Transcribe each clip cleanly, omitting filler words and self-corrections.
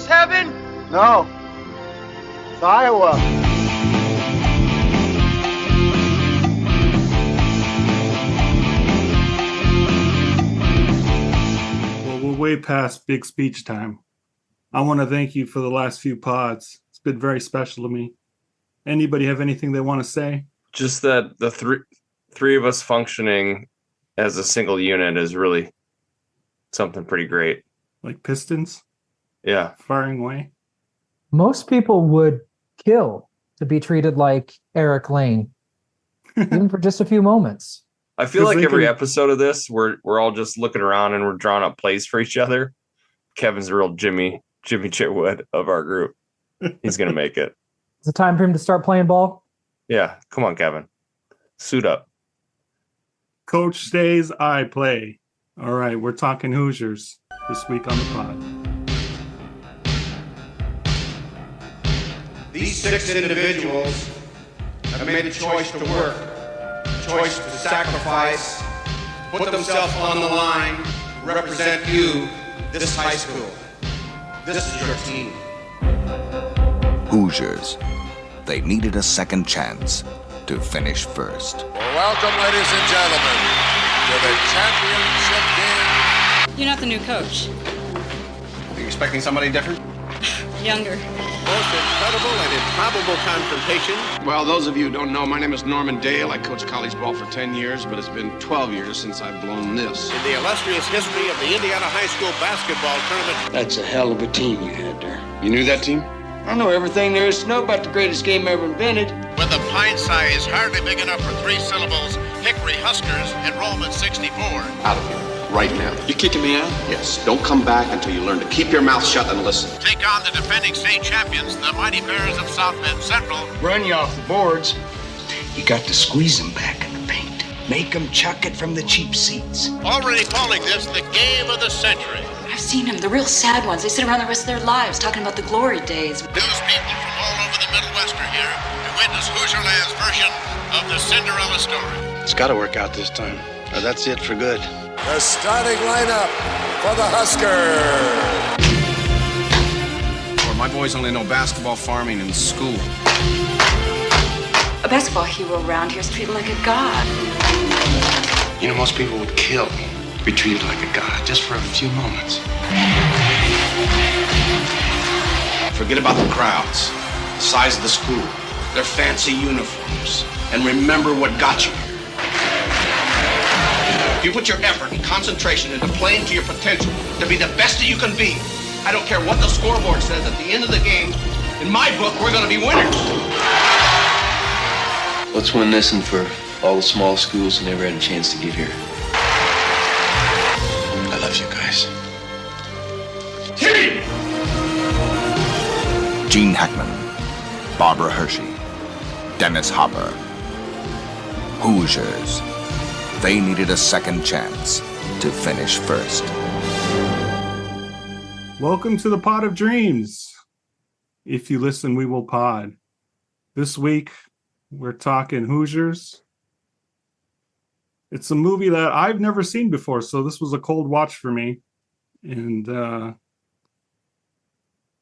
heaven? No. It's Iowa. Well, we're way past big speech time. I want to thank you for the last few pods. It's been very special to me. Anybody have anything they want to say? Just that the three of us functioning as a single unit is really something pretty great. Like Pistons? Yeah. Firing away? Most people would kill to be treated like Eric Lane, even for just a few moments. I feel like every episode of this, we're all just looking around and we're drawing up plays for each other. Kevin's a real Jimmy Chitwood of our group. He's going to make it. Is it time for him to start playing ball? Yeah. Come on, Kevin. Suit up. Coach stays, I play. All right, we're talking Hoosiers this week on the pod. These 6 individuals have made a choice to work, a choice to sacrifice, put themselves on the line, represent you, this high school. This is your team. Hoosiers. They needed a second chance to finish first. Well, welcome, ladies and gentlemen, to the championship game. You're not the new coach. Are you expecting somebody different? Younger. Most incredible and improbable confrontation. Well, those of you who don't know, my name is Norman Dale. I coached college ball for 10 years, but it's been 12 years since I've blown this. In the illustrious history of the Indiana High School basketball tournament. That's a hell of a team you had there. You knew that team? I know everything there is to know about the greatest game ever invented. With a pint size hardly big enough for 3 syllables, Hickory Huskers, enrollment 64. Out of here. Right now. You kicking me out? Yes. Don't come back until you learn to keep your mouth shut and listen. Take on the defending state champions, the Mighty Bears of South Bend Central. Run you off the boards. You got to squeeze them back in the paint. Make them chuck it from the cheap seats. Already calling this the game of the century. I've seen them, the real sad ones. They sit around the rest of their lives talking about the glory days. News people from all over the Midwest are here to witness Hoosierland's version of the Cinderella story. It's got to work out this time. That's it for good. The starting lineup for the Huskers. Well, my boys only know basketball, farming, and school. A basketball hero around here is treated like a god. You know, most people would kill to be treated like a god just for a few moments. Forget about the crowds, the size of the school, their fancy uniforms, and remember what got you here. If you put your effort and concentration into playing to your potential, to be the best that you can be, I don't care what the scoreboard says at the end of the game, in my book, we're going to be winners. Let's win this and for all the small schools who never had a chance to get here. I love you guys. Team! Gene Hackman, Barbara Hershey, Dennis Hopper. Hoosiers. They needed a second chance to finish first. Welcome to the Pod of Dreams. If you listen, we will pod. This week, we're talking Hoosiers. It's a movie that I've never seen before, so this was a cold watch for me. And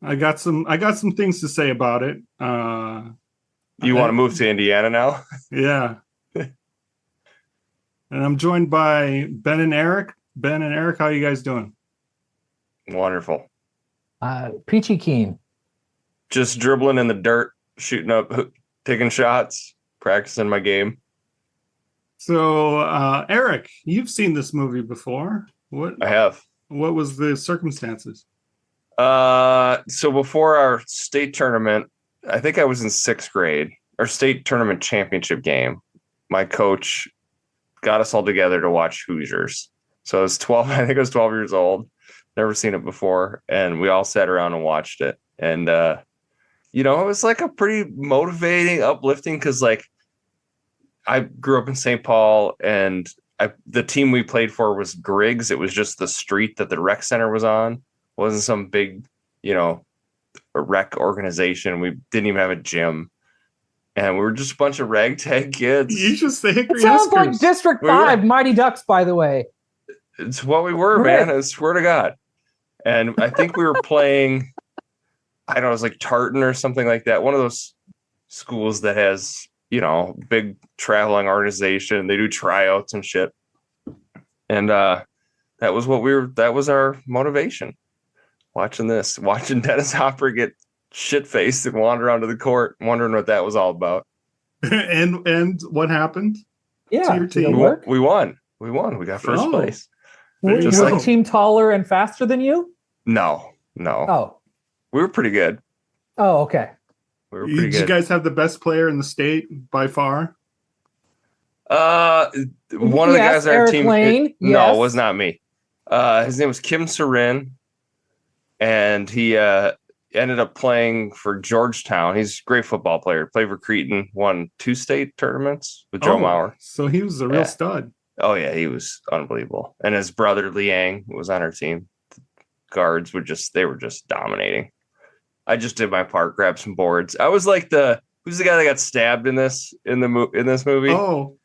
I got some things to say about it. You want to move to Indiana now? Yeah. And I'm joined by Ben and Eric. Ben and Eric, how are you guys doing? Wonderful. Peachy keen. Just dribbling in the dirt, shooting up, taking shots, practicing my game. So, Eric, you've seen this movie before. What? I have. What was the circumstances? So before our state tournament, I think I was in 6th grade, our state tournament championship game. My coach got us all together to watch Hoosiers. So I was 12, I think I was 12 years old, never seen it before. And we all sat around and watched it. And, it was like a pretty motivating, uplifting, because like I grew up in St. Paul and the team we played for was Griggs. It was just the street that the rec center was on. It wasn't some big, a rec organization. We didn't even have a gym. And we were just a bunch of ragtag kids. You just say Hickory It sounds Huskers. like District 5, Mighty Ducks, by the way. It's what we were, man. I swear to God. And I think we were playing I don't know, it's like Tartan or something like that. One of those schools that has, big traveling organization. They do tryouts and shit. And that was our motivation. Watching Dennis Hopper get shit faced and wander onto the court, wondering what that was all about. and what happened? Yeah, to your team? We won. We got first place. Was the team taller and faster than you? No. Oh, we were pretty good. Oh, okay. We were pretty good. Did you guys have the best player in the state by far? One of the guys on our Eric team. Lane. No, it was not me. His name was Kim Sarin, and he ended up playing for Georgetown. He's a great football player. Played for Cretin, won 2 state tournaments with Joe Mauer. So he was a real stud. Oh yeah, he was unbelievable. And his brother Liang was on our team. Guards were just dominating. I just did my part, grabbed some boards. I was like who's the guy that got stabbed in this movie? Oh,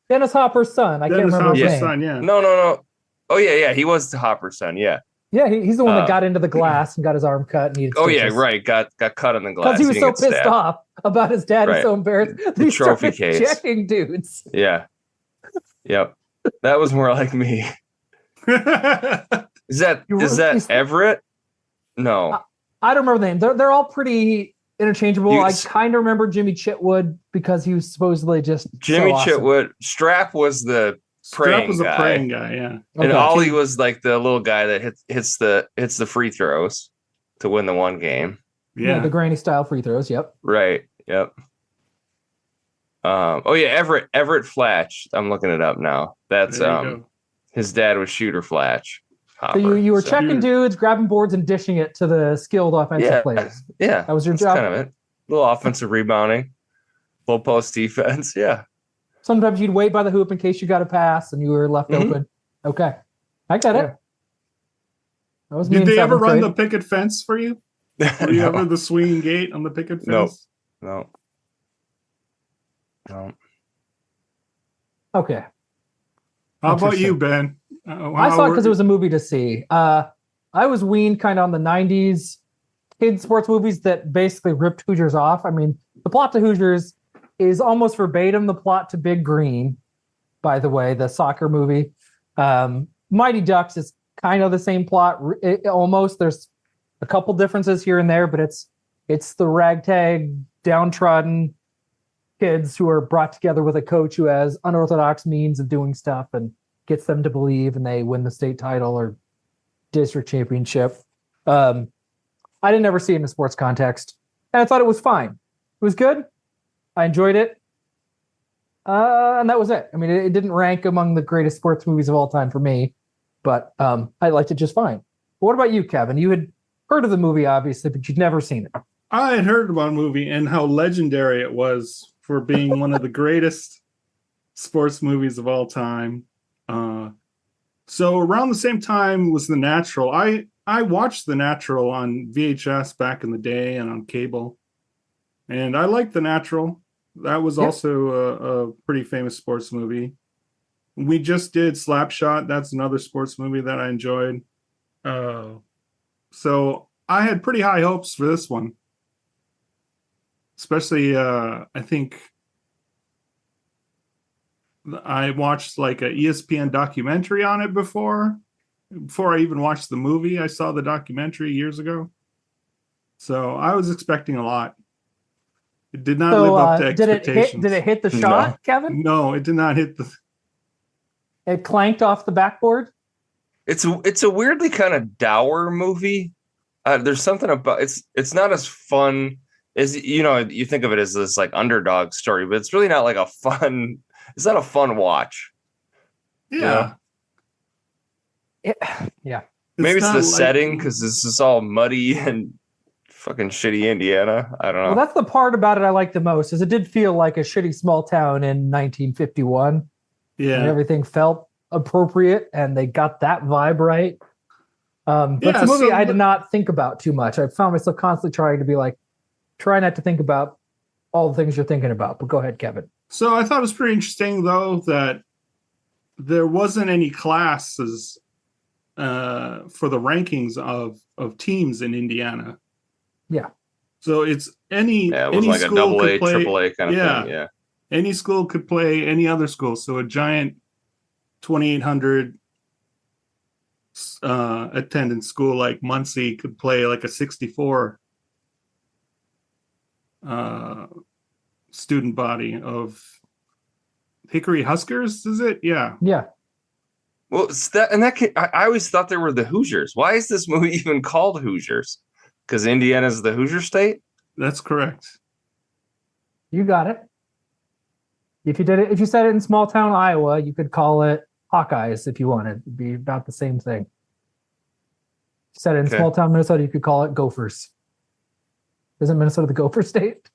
Dennis Hopper's son. I can't remember his name. Son, yeah. No. Oh yeah, he was the Hopper's son. Yeah. Yeah, he's the one that got into the glass and got his arm cut. And needed yeah, right. Got cut in the glass because he was so pissed off about his dad. He's so embarrassed. The trophy case, checking dudes. Yeah. Yep. That was more like me. Is that Everett? No. I don't remember the name. They're all pretty interchangeable. I kind of remember Jimmy Chitwood because he was supposedly just Jimmy so awesome. Chitwood. Strap was the praying guy. A praying guy, yeah. And Ollie was like the little guy that hits the free throws to win the one game. Yeah, the granny style free throws. Yep. Right. Yep. Everett Flatch. I'm looking it up now. That's his dad was Shooter Flatch. Hopper, so you were checking dudes, grabbing boards, and dishing it to the skilled offensive players. Yeah, that was your job. Kind of it. A little offensive rebounding, full post defense. Yeah. Sometimes you'd wait by the hoop in case you got a pass and you were left open. Okay, I got it. That was Did they ever run the picket fence for you? Were you ever the swinging gate on the picket fence? No. Okay. How about you, Ben? I saw it because it was a movie to see. I was weaned kind of on the 90s kid sports movies that basically ripped Hoosiers off. I mean, the plot to Hoosiers is almost verbatim the plot to Big Green, by the way, the soccer movie. Mighty Ducks is kind of the same plot. Almost. There's a couple differences here and there, but it's the ragtag, downtrodden kids who are brought together with a coach who has unorthodox means of doing stuff and gets them to believe, and they win the state title or district championship. I didn't ever see it in a sports context, and I thought it was fine. It was good. I enjoyed it. And that was it. I mean, it didn't rank among the greatest sports movies of all time for me, but I liked it just fine. But what about you, Kevin? You had heard of the movie, obviously, but you'd never seen it. I had heard about the movie and how legendary it was for being one of the greatest sports movies of all time. So around the same time was The Natural. I watched The Natural on VHS back in the day and on cable, and I liked The Natural. That was also a pretty famous sports movie. We just did Slapshot. That's another sports movie that I enjoyed. So I had pretty high hopes for this one, especially I think I watched like a ESPN documentary on it before I even watched the movie. I saw the documentary years ago. So I was expecting a lot. It did not live up to expectations. Did it hit the shot, Kevin? No, it did not hit the... It clanked off the backboard? It's a weirdly kind of dour movie. There's something about it's not as fun as, you think of it as this like underdog story, but it's really not like it's not a fun watch. Yeah. Yeah. Maybe it's the setting because this is all muddy and fucking shitty Indiana. I don't know. Well, that's the part about it I like the most, is it did feel like a shitty small town in 1951. Yeah. And everything felt appropriate and they got that vibe right. But it's a movie I did not think about too much. I found myself constantly trying to be like, try not to think about all the things you're thinking about. But go ahead, Kevin. So I thought it was pretty interesting, though, that there wasn't any classes for the rankings of teams in Indiana. Yeah. So it's any Yeah, it was any like a school double could A, play, triple A kind of yeah, thing. Yeah. any school could play any other school. So a giant 2,800 attendance school like Muncie could play like a 64 student body of Hickory Huskers. Is it? Yeah. Yeah. Well, it's that and that I always thought they were the Hoosiers. Why is this movie even called Hoosiers? Because Indiana's the Hoosier state? That's correct. You got it. If you said it in small town Iowa, you could call it Hawkeyes if you wanted. It'd be about the same thing. If you said it in small town Minnesota, you could call it Gophers. Isn't Minnesota the Gopher state?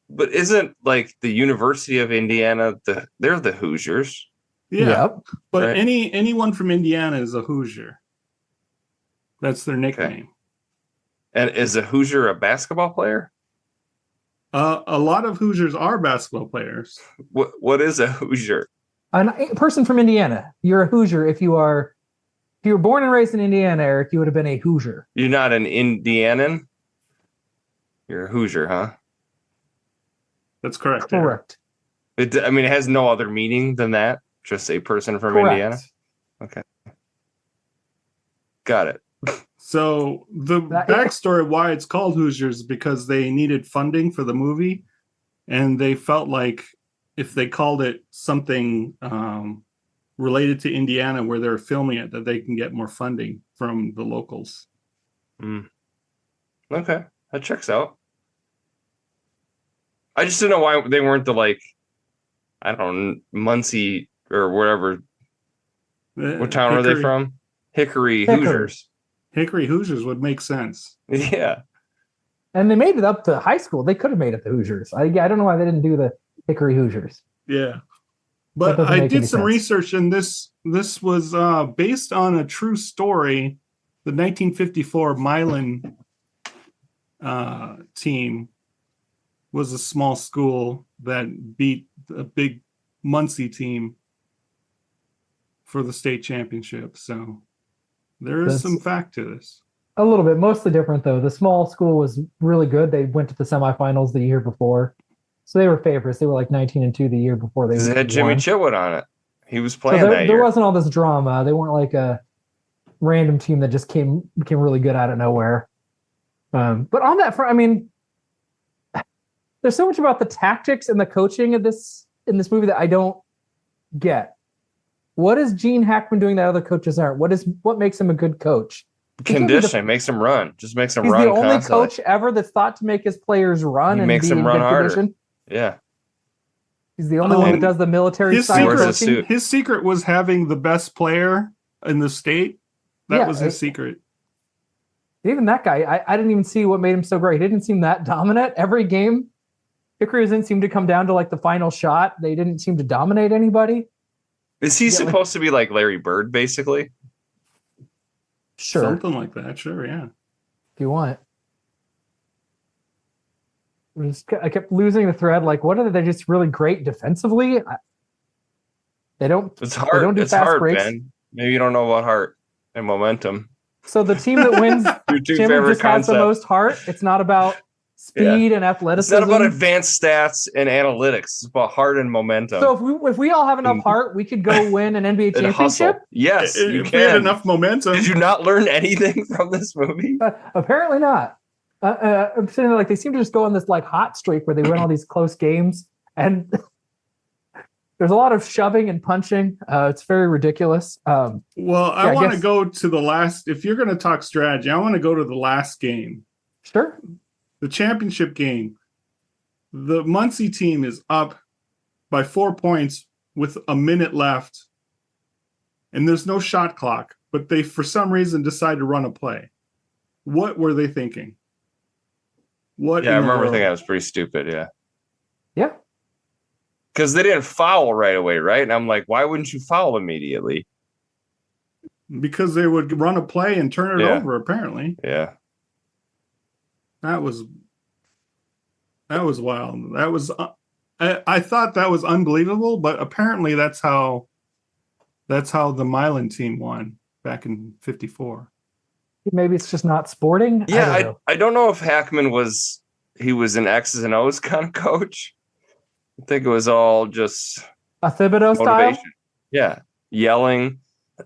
But isn't like the University of Indiana they're the Hoosiers? Yeah. Yep. But Right. anyone from Indiana is a Hoosier. That's their nickname. And is a Hoosier a basketball player? A lot of Hoosiers are basketball players. What is a Hoosier? A person from Indiana. You're a Hoosier if you were born and raised in Indiana, Eric, you would have been a Hoosier. You're not an Indianan? You're a Hoosier, huh? That's correct. Correct. It has no other meaning than that. Just a person from Indiana. Okay. Got it. So the backstory of why it's called Hoosiers is because they needed funding for the movie, and they felt like if they called it something related to Indiana where they're filming it, that they can get more funding from the locals. Okay, that checks out. I just didn't know why they weren't the I don't know, Muncie or wherever. What town are they from? Hickory Hoosiers. Hickory Hoosiers would make sense. Yeah. And they made it up to high school. They could have made it the Hoosiers. I don't know why they didn't do the Hickory Hoosiers. Yeah. But I did some research, and this was based on a true story. The 1954 Milan team was a small school that beat a big Muncie team for the state championship. So there is some fact to this. A little bit, mostly different though. The small school was really good. They went to the semifinals the year before, so they were favorites. They were like 19-2 the year before they had Jimmy won. Chitwood on it. He was playing so that year. There wasn't all this drama. They weren't like a random team that just became really good out of nowhere. But on that front, there's so much about the tactics and the coaching of this in this movie that I don't get. What is Gene Hackman doing that other coaches aren't? What makes him a good coach? Conditioning makes him run. Just makes him He's run. the only constantly. coach ever that's thought to make his players run and makes be them in run good harder. condition. Yeah. He's the only one that does the military side coaching. His secret was having the best player in the state. That was his secret. Even that guy, I didn't even see what made him so great. He didn't seem that dominant. Every game, Hickory didn't seem to come down to like the final shot. They didn't seem to dominate anybody. Is he supposed to be like Larry Bird, basically? Sure. Something like that. Sure, yeah. If you want. I kept losing the thread. Like, what are they just really great defensively? They don't. It's hard. They don't do it's fast hard, breaks. Ben. Maybe you don't know about heart and momentum. So the team that wins, Your two Jim favorite just has the concepts. most heart. It's not about speed and athleticism. It's not about advanced stats and analytics. It's about heart and momentum. So if we all have enough heart, we could go win an NBA And hustle. championship. Yes, you If we had can. enough momentum. Did you not learn anything from this movie? Apparently not. I'm saying like they seem to just go on this like hot streak where they win all these close games, and there's a lot of shoving and punching. It's very ridiculous. Well, I want to go to the last. If you're going to talk strategy, I want to go to the last game. Sure. The championship game. The Muncie team is up by 4 points with a minute left, and there's no shot clock. But they, for some reason, decide to run a play. What were they thinking? What? Yeah, I remember thinking that was pretty stupid. Yeah. Yeah. Because they didn't foul right away, right? And I'm like, why wouldn't you foul immediately? Because they would run a play and turn it over, apparently. Yeah. That was wild. That was I thought that was unbelievable, but apparently that's how the Milan team won back in '54. Maybe it's just not sporting. Yeah, I don't know if Hackman was an X's and O's kind of coach. I think it was all just A Thibodeau style? motivation. Yeah, yelling,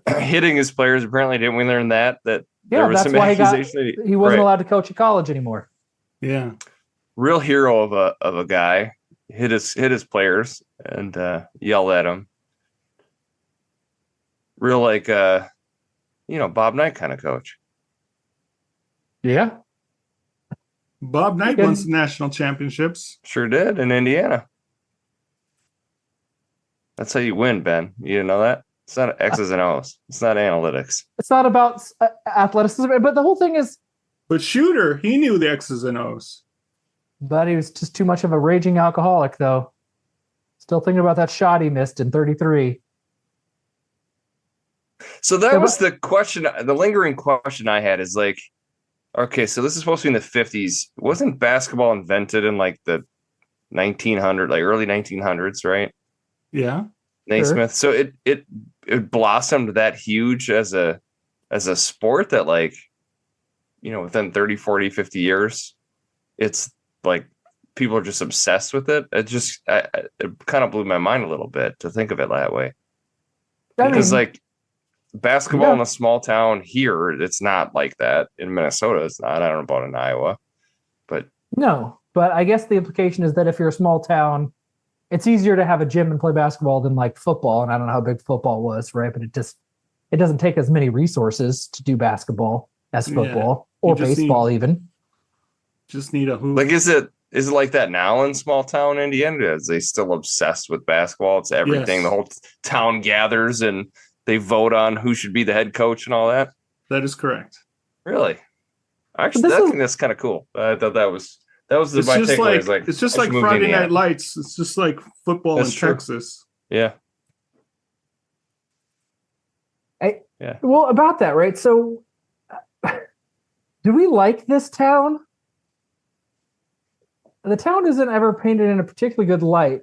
hitting his players. Apparently, didn't we learn that there was that's some why accusation he wasn't allowed to coach at college anymore. Yeah. Real hero of a guy. Hit his players and yelled at him. Real Bob Knight kind of coach. Yeah. Bob Knight won some national championships. Sure did in Indiana. That's how you win, Ben. You didn't know that? It's not X's and O's. It's not analytics. It's not about athleticism, but the whole thing is. But Shooter, he knew the X's and O's. But he was just too much of a raging alcoholic, though. Still thinking about that shot he missed in 33. So that was the question. The lingering question I had is like, okay, so this is supposed to be in the 50s. Wasn't basketball invented in like the 1900s, like early 1900s, right? Yeah. Naismith. So it blossomed that huge as a sport that, like, within 30, 40, 50 years, it's like people are just obsessed with it. It kind of blew my mind a little bit to think of it that way. Because like basketball in a small town here, it's not like that. In Minnesota, it's not. I don't know about in Iowa, but no. But I guess the implication is that if you're a small town, it's easier to have a gym and play basketball than like football. And I don't know how big football was, right? But it doesn't take as many resources to do basketball as football or baseball even. Just need a hoop. Like, is it like that now in small town Indiana? Is they still obsessed with basketball? It's everything. Yes. The whole town gathers and they vote on who should be the head coach and all that. That is correct. Really? Actually, I think that's kind of cool. I thought that was my takeaway. It's just like Friday Night Lights. It's just like football in Texas. Yeah. Well, about that, right? So, do we like this town? The town isn't ever painted in a particularly good light.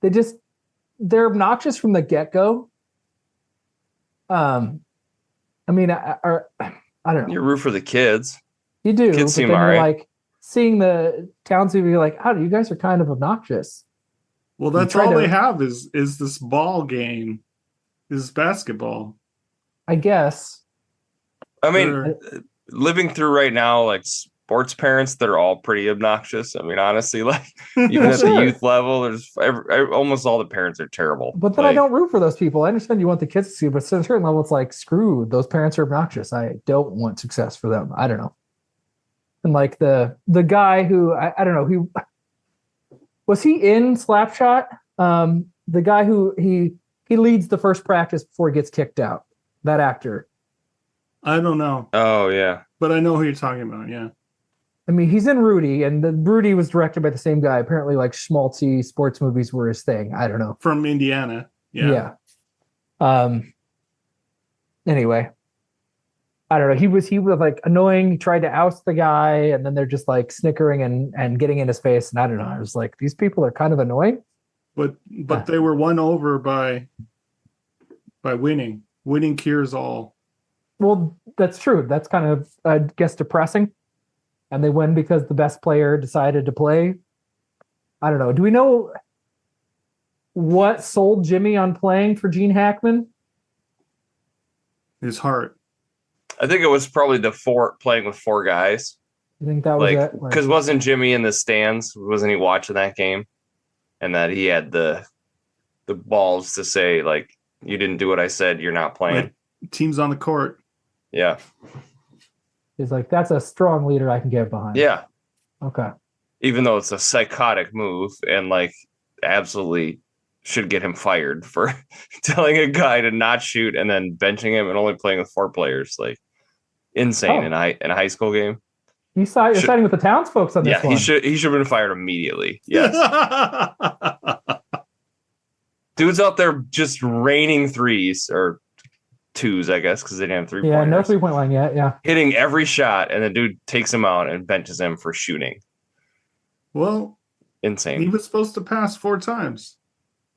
They're obnoxious from the get-go. I mean, I don't know. You root for the kids. You do. Kids seem all right. Like seeing the townspeople be like, "Oh, you guys are kind of obnoxious." Well, that's all they have is this ball game, is basketball. I guess. I mean, living through right now, like sports parents, they're all pretty obnoxious. I mean, honestly, like even at the youth level, there's almost all the parents are terrible. But then I don't root for those people. I understand you want the kids to see, but at a certain level, it's like, screw, those parents are obnoxious. I don't want success for them. I don't know. And like the guy who I don't know, was he in Slapshot? The guy who he leads the first practice before he gets kicked out. That actor. I don't know. Oh yeah, but I know who you're talking about. Yeah. I mean, he's in Rudy, and the Rudy was directed by the same guy. Apparently, like schmaltzy sports movies were his thing. I don't know. From Indiana. Yeah. Anyway, I don't know. He was like annoying. He tried to oust the guy, and then they're just like snickering and getting in his face. And I don't know. I was like, these people are kind of annoying. But they were won over by winning. Winning cures all. Well, that's true. That's kind of, I guess, depressing. And they win because the best player decided to play. I don't know. Do we know what sold Jimmy on playing for Gene Hackman? His heart. I think it was probably playing with four guys. I think that was it. Because wasn't Jimmy in the stands? Wasn't he watching that game? And that he had the balls to say, like, you didn't do what I said, you're not playing. Like, team's on the court. Yeah. He's like, that's a strong leader I can get behind. Yeah. Okay. Even though it's a psychotic move and like absolutely should get him fired for telling a guy to not shoot and then benching him and only playing with four players. Like insane in a high school game. You're siding with the townsfolk on this one. He should have been fired immediately. Yes. Dude's out there just raining threes or twos, I guess, because they didn't have 3 pointers. Yeah, no 3-point line yet. Yeah. Hitting every shot, and the dude takes him out and benches him for shooting. Well, insane. He was supposed to pass 4 times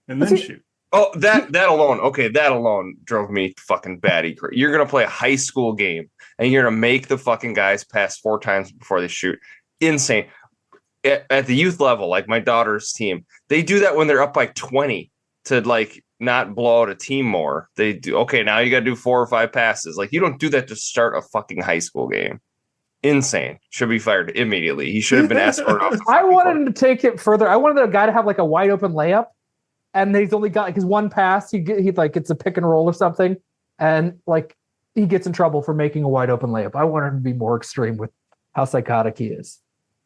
and then shoot. Oh, that alone. Okay, that alone drove me fucking batty. You're gonna play a high school game and you're gonna make the fucking guys pass 4 times before they shoot. Insane. At the youth level, like my daughter's team, they do that when they're up by 20 to like not blow out a team more. They do. Okay, now you got to do 4 or 5 passes. Like you don't do that to start a fucking high school game. Insane. Should be fired immediately. He should have been escorted off. I wanted him to take it further. I wanted the guy to have like a wide open layup, and he's only got like his one pass. He like gets a pick and roll or something, and like he gets in trouble for making a wide open layup. I wanted him to be more extreme with how psychotic he is.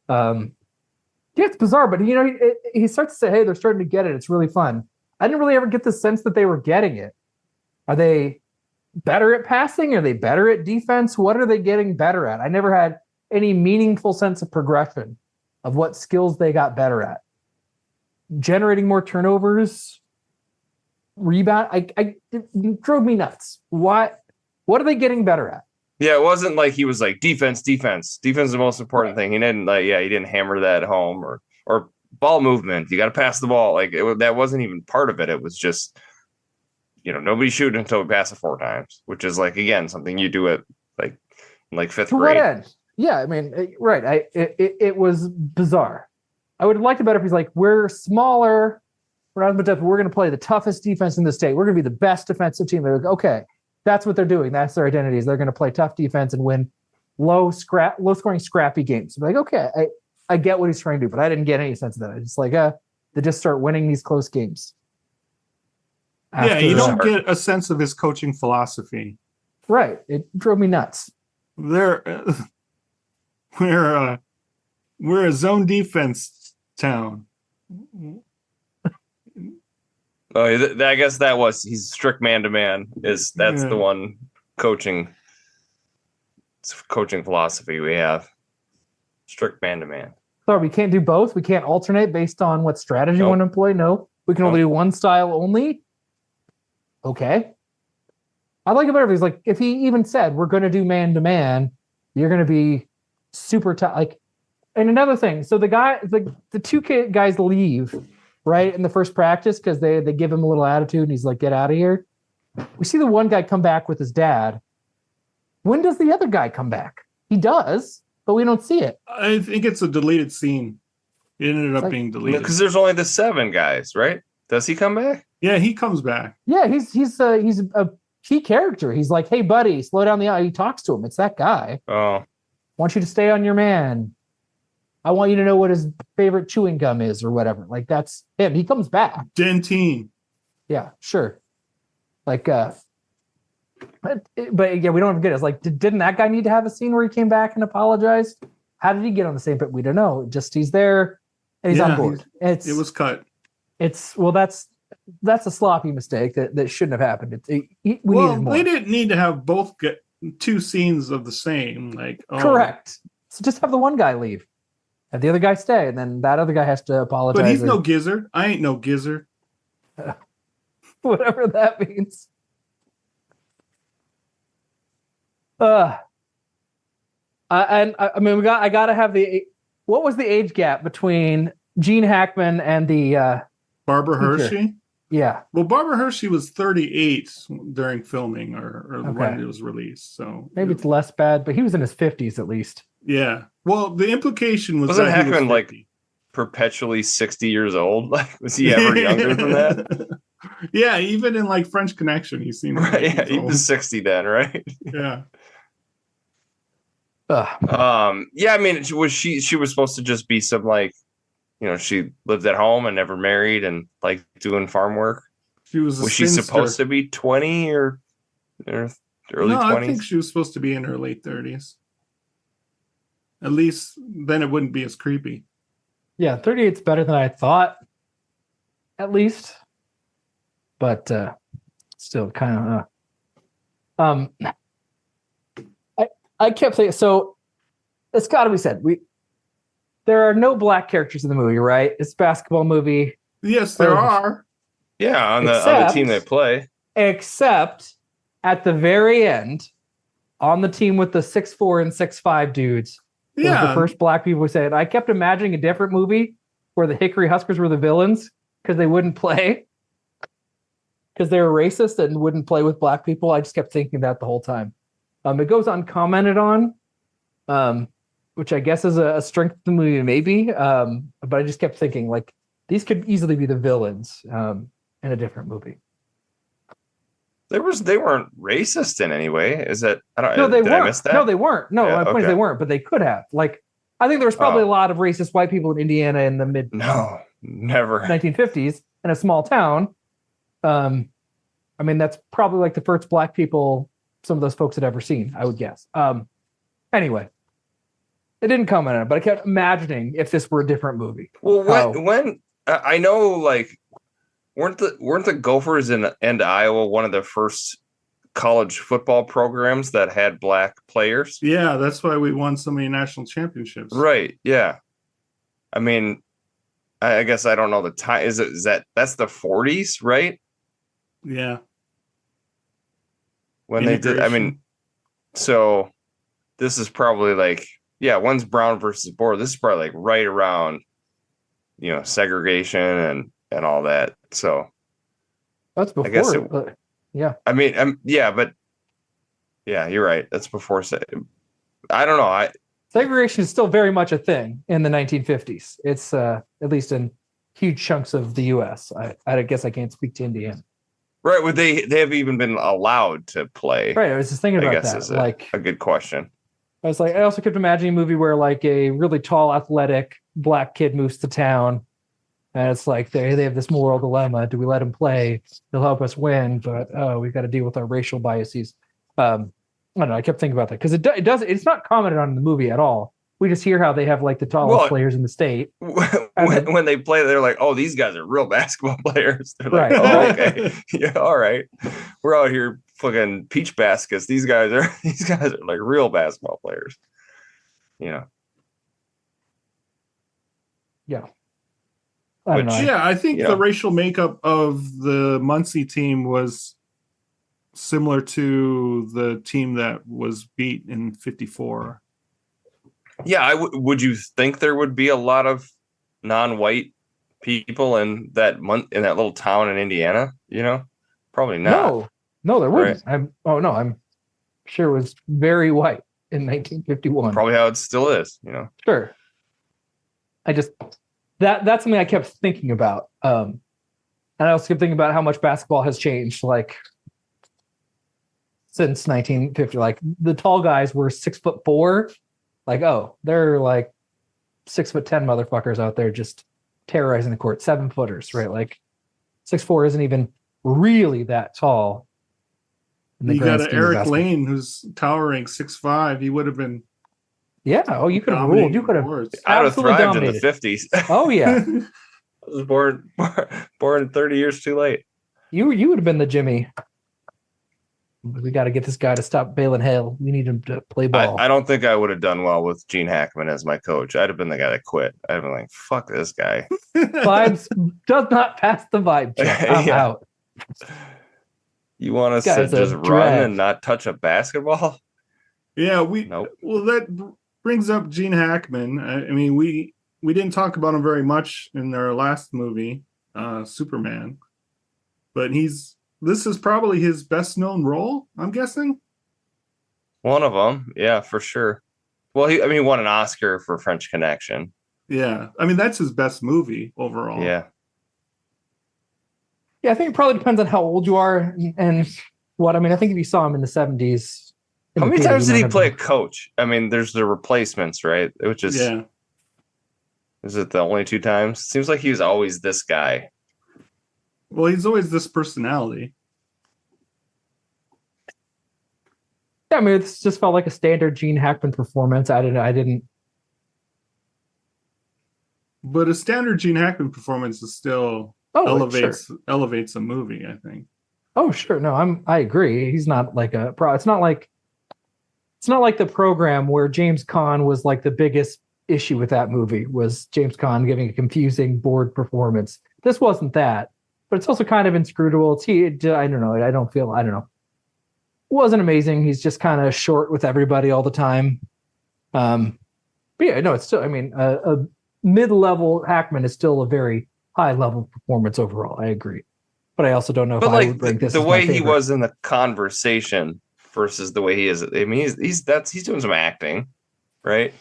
Yeah, it's bizarre, but he starts to say, "Hey, they're starting to get it. It's really fun." I didn't really ever get the sense that they were getting it. Are they better at passing? Are they better at defense? What are they getting better at? I never had any meaningful sense of progression of what skills they got better at. Generating more turnovers, rebound. It drove me nuts. What are they getting better at? Yeah, it wasn't like he was like defense. Defense is the most important thing. He didn't hammer that home or ball movement. You got to pass the ball. Like that wasn't even part of it. It was just, nobody shoot until we pass it 4 times, which is like, again, something you do at like 5th grade. What end? Yeah, I mean, right. It was bizarre. I would have liked it better if he's like, we're smaller, we're not as much depth, we're going to play the toughest defense in the state. We're going to be the best defensive team. They're like, okay, that's what they're doing. That's their identity. Is they're going to play tough defense and win low scoring, scrappy games. I'm like, okay, I get what he's trying to do, but I didn't get any sense of that. It's like, they just start winning these close games. You don't get a sense of his coaching philosophy. Right. It drove me nuts. We're a zone defense town. Oh, I guess he's strict man-to-man. That's the one coaching philosophy we have. Strict man-to-man. So we can't do both? We can't alternate based on what strategy you want to employ? No. We can only do one style only? Okay. I'd like it better if he's like, if he even said, we're going to do man-to-man, you're going to be super tough. Like, and another thing, so the 2 guys leave, right, in the first practice because they give him a little attitude and he's like, get out of here. We see the one guy come back with his dad. When does the other guy come back? He does, but we don't see it. I think it's a deleted scene. It ended up being deleted. Because there's only the 7 guys, right? Does he come back? Yeah, he comes back. Yeah, he's a key character. He's like, hey, buddy, slow down the eye. He talks to him. It's that guy. Oh. I want you to stay on your man. I want you to know what his favorite chewing gum is or whatever. Like, that's him. He comes back. Dentine. Yeah, sure. Like, but yeah, we don't forget. It's like, didn't that guy need to have a scene where he came back and apologized? How did he get on the same page? We don't know. Just he's there and he's on board. It was cut. That's a sloppy mistake that shouldn't have happened. They didn't need to have both get 2 scenes of the same. Like, correct. So just have the one guy leave, have the other guy stay, and then that other guy has to apologize. But he's no gizzard. I ain't no gizzard. Whatever that means. I gotta have what was the age gap between Gene Hackman and the Barbara Hershey? Yeah. Well, Barbara Hershey was 38 during filming or when it was released. So maybe it's less bad, but he was in his 50s at least. Yeah. Well, the implication was Wasn't that Hackman he was like perpetually 60 years old? Like, was he ever younger than that? Yeah, even in like French Connection, he seemed right. Yeah, he was 60 then, right? Yeah. Yeah, I mean, she was supposed to just be some like, she lived at home and never married and like doing farm work. Was she supposed to be 20 or early 20s? I think she was supposed to be in her late 30s. At least then it wouldn't be as creepy. Yeah, 38's better than I thought. At least. But still kind of I kept saying, so it's got to be said. There are no black characters in the movie, right? It's a basketball movie. Yes, there are. Yeah, on the team they play. Except at the very end, on the team with the 6'4" and 6'5" dudes. Yeah. The first black people who said, I kept imagining a different movie where the Hickory Huskers were the villains because they wouldn't play. because they were racist and wouldn't play with black people. I just kept thinking that the whole time. It goes uncommented on, which I guess is a strength of the movie, maybe. But I just kept thinking, like, these could easily be the villains in a different movie. They weren't racist in any way. Is that No, they did weren't. I miss that? No, they weren't. No, Yeah, my point is okay. they weren't, but they could have. Like, I think there was probably a lot of racist white people in Indiana in the mid No, never. 1950s in a small town. I mean, that's probably like the first black people some of those folks had ever seen, I would guess. Anyway, it didn't comment on it, but I kept imagining if this were a different movie. Well, when I know, like, weren't the Gophers in Iowa one of the first college football programs that had black players? Yeah, that's why we won so many national championships. Right. Yeah. I mean, I guess I don't know the time. Is that's the 40s, right? Yeah. When they did, I mean, so this is probably like, yeah, one's Brown versus Boer. This is probably like right around, segregation and all that. So that's before. I guess yeah. I mean, but you're right. That's before. I don't know. Segregation is still very much a thing in the 1950s. It's at least in huge chunks of the U.S. I guess I can't speak to Indiana. Right. Would they have even been allowed to play? Right. I was just thinking about I guess that. Is like a good question. I also kept imagining a movie where like a really tall, athletic black kid moves to town, and it's like they have this moral dilemma: do we let him play? He'll help us win, but we've got to deal with our racial biases. I don't know. I kept thinking about that because it's not commented on in the movie at all. We just hear how they have like the tallest players in the state. When they play, they're like, "Oh, these guys are real basketball players." They're like, right. "Oh, okay, yeah, all right. We're out here fucking peach baskets. These guys are like real basketball players." Yeah. I think the racial makeup of the Muncie team was similar to the team that was beat in '54. Yeah, would you think there would be a lot of non-white people in that little town in Indiana? Probably not. No, there wouldn't. Right. I'm sure it was very white in 1951. Probably how it still is. Sure. I just that's something I kept thinking about. And I also kept thinking about how much basketball has changed, like since 1950. Like the tall guys were 6'4". Like, they're like 6'10" motherfuckers out there just terrorizing the court. 7-footers, right? Like 6'4" isn't even really that tall. You got Eric Lane who's towering 6'5". He would have been. Yeah. Oh, you could have ruled. You could have absolutely dominated in the 50s. Oh yeah. I was born 30 years too late. You would have been the Jimmy. We got to get this guy to stop bailing hell. We need him to play ball. I don't think I would have done well with Gene Hackman as my coach. I'd have been the guy that quit. I'd have been like, fuck this guy. Vibes does not pass the vibe check. I'm out. You want us to just run and not touch a basketball? Yeah, Nope. Well, that brings up Gene Hackman. I mean, we didn't talk about him very much in our last movie, Superman, but this is probably his best known role, I'm guessing. One of them, yeah, for sure. Well, he won an Oscar for French Connection. Yeah, I mean that's his best movie overall. Yeah. Yeah, I think it probably depends on how old you are and what. I mean, I think if you saw him in the 70s. How many times did he play a coach? I mean, there's the replacements, right? Which is, is it the only 2 times? Seems like he was always this guy. Well, he's always this personality. Yeah, I mean, it just felt like a standard Gene Hackman performance. I didn't. But a standard Gene Hackman performance is still elevates a movie, I think. Oh, sure. No, I agree. He's not like a pro. It's not like The Program where James Caan was like the biggest issue with that movie was James Caan giving a confusing, bored performance. This wasn't that, but it's also kind of inscrutable. I don't know. I don't know. It wasn't amazing. He's just kind of short with everybody all the time. But yeah, no, it's still, I mean, a mid-level Hackman is still a very high-level performance overall. I agree. but I also don't know if But I would like rank this the as my way he favorite. was in the conversation versus the way he is. I mean, he's doing some acting, right?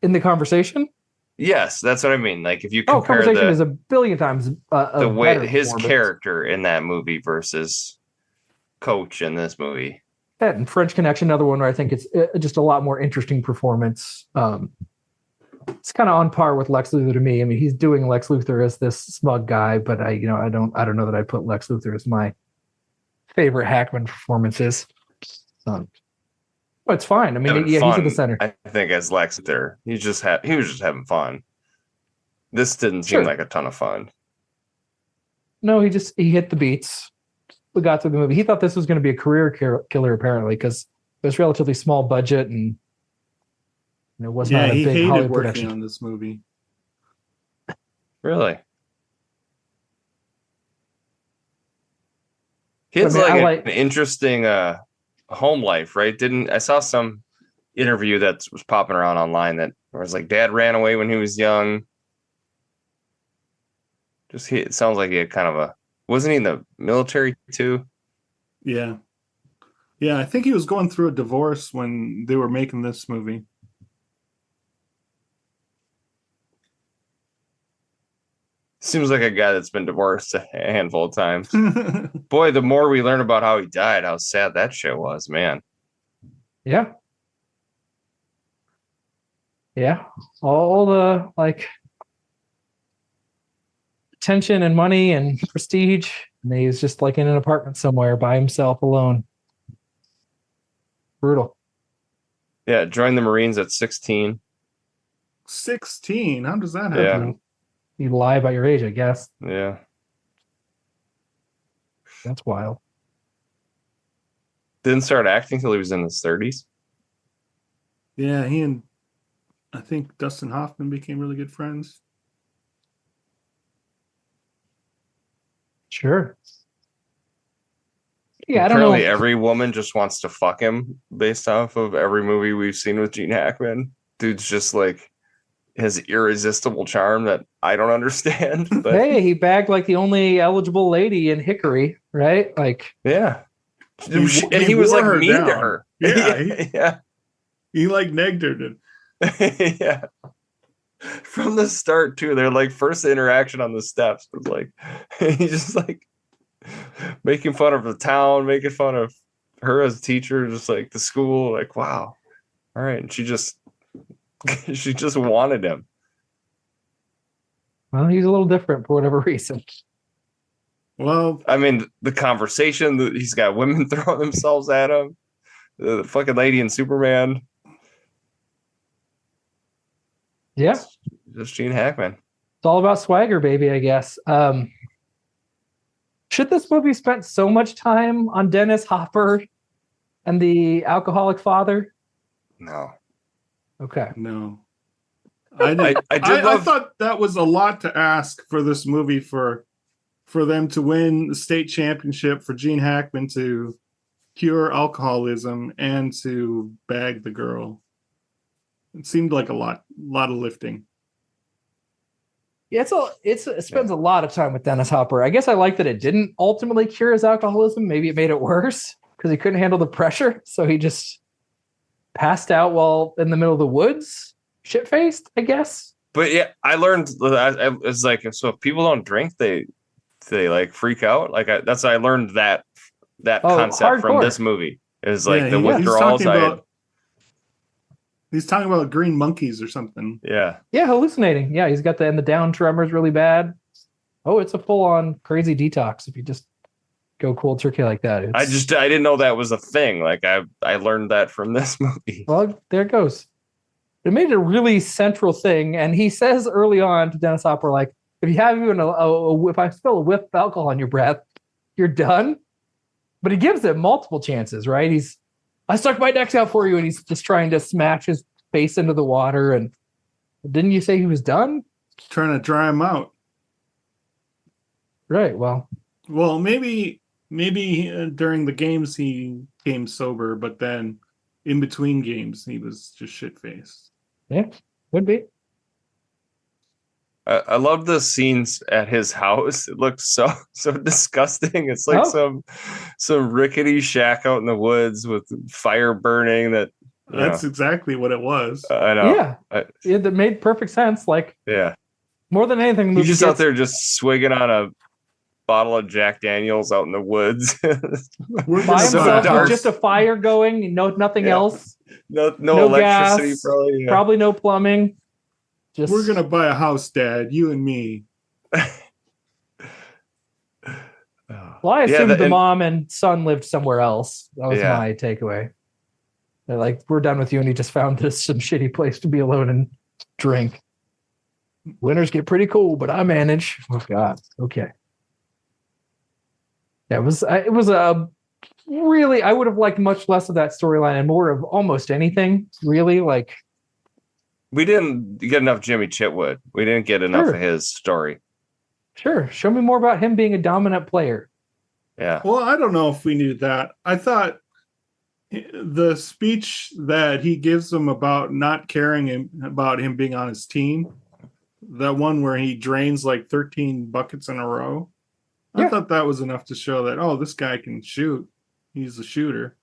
In the conversation. Yes, that's what I mean. Like if you compare Conversation is a billion times the way better his performance. character in that movie versus Coach in this movie. That and French Connection, another one where I think it's just a lot more interesting performance. It's kind of on par with Lex Luthor to me. I mean, he's doing Lex Luthor as this smug guy, but I don't know that I put Lex Luthor as my favorite Hackman performances. But it's fine. I mean, he's at the center. I think as Lex Luthor, he was just having fun. This didn't seem like a ton of fun. No, he hit the beats. We got through the movie. He thought this was going to be a career killer, apparently, because it was relatively small budget and it was not a big Hollywood working production on this movie. Really? He has an interesting home life, right? I saw some interview that was popping around online that was like dad ran away when he was young. It sounds like he had kind of wasn't he in the military too? Yeah. Yeah, I think he was going through a divorce when they were making this movie. Seems like a guy that's been divorced a handful of times. Boy, the more we learn about how he died, how sad that shit was, man. Yeah. Yeah. All the attention and money and prestige. And he was just like in an apartment somewhere by himself alone. Brutal. Yeah, joined the Marines at 16. 16? How does that happen? Yeah. You lie about your age, I guess. Yeah. That's wild. Didn't start acting until he was in his 30s. Yeah, he and I think Dustin Hoffman became really good friends. Sure. Yeah, I don't know. Apparently every woman just wants to fuck him based off of every movie we've seen with Gene Hackman. Dude's just like his irresistible charm that I don't understand. But hey, he bagged like the only eligible lady in Hickory, right? Like, yeah. And he was like mean to her. Yeah. Yeah. He like negged her. Yeah. From the start too, their like first interaction on the steps was like he just like making fun of the town, making fun of her as a teacher, just like the school, like wow. All right. And she just wanted him. Well, he's a little different for whatever reason. Well, I mean, the conversation that he's got women throwing themselves at him, the fucking lady in Superman. Yeah. Just Gene Hackman. It's all about swagger, baby, I guess. Should this movie spent so much time on Dennis Hopper and the alcoholic father? No. Okay. No. I thought that was a lot to ask for this movie for them to win the state championship, for Gene Hackman to cure alcoholism and to bag the girl. It seemed like a lot of lifting. Yeah, it spends a lot of time with Dennis Hopper. I guess I like that it didn't ultimately cure his alcoholism. Maybe it made it worse because he couldn't handle the pressure. So he just passed out while in the middle of the woods, shit-faced, I guess. But yeah, I learned it's like, so if people don't drink, they like freak out. Like I learned that concept from this movie. Is like the withdrawals. He's talking about green monkeys or something. Yeah. Yeah, hallucinating. Yeah, he's got the down tremors really bad. Oh, it's a full-on crazy detox if you just go cold turkey like that. I didn't know that was a thing. Like I learned that from this movie. Well, there it goes. It made it a really central thing. And he says early on to Dennis Hopper, like, if you have even if I spill a whiff of alcohol on your breath, you're done. But he gives it multiple chances, right? I stuck my neck out for you, and he's just trying to smash his face into the water. And didn't you say he was done? Trying to dry him out. Right. Well, maybe during the games he came sober, but then in between games he was just shit-faced. Yeah, would be. I love the scenes at his house. It looks so disgusting. It's like some rickety shack out in the woods with fire burning. That's exactly what it was. I know. Yeah, that made perfect sense. Like, yeah, more than anything, the he's movie just out there just swigging on a bottle of Jack Daniels out in the woods. By himself with just a fire going, nothing else. No electricity, gas, probably. Yeah. Probably no plumbing. We're gonna buy a house, Dad. You and me. Well, I assumed the mom and son lived somewhere else. That was my takeaway. They're like, we're done with you, and he just found this some shitty place to be alone and drink. Winters get pretty cold, but I manage. Oh God. Okay. Yeah, it was a really, I would have liked much less of that storyline and more of almost anything. Really, like, we didn't get enough Jimmy Chitwood. We didn't get enough of his story. Sure. Show me more about him being a dominant player. Yeah. Well, I don't know if we needed that. I thought the speech that he gives them about not caring about him being on his team, that one where he drains like 13 buckets in a row, I thought that was enough to show that, oh, this guy can shoot. He's a shooter.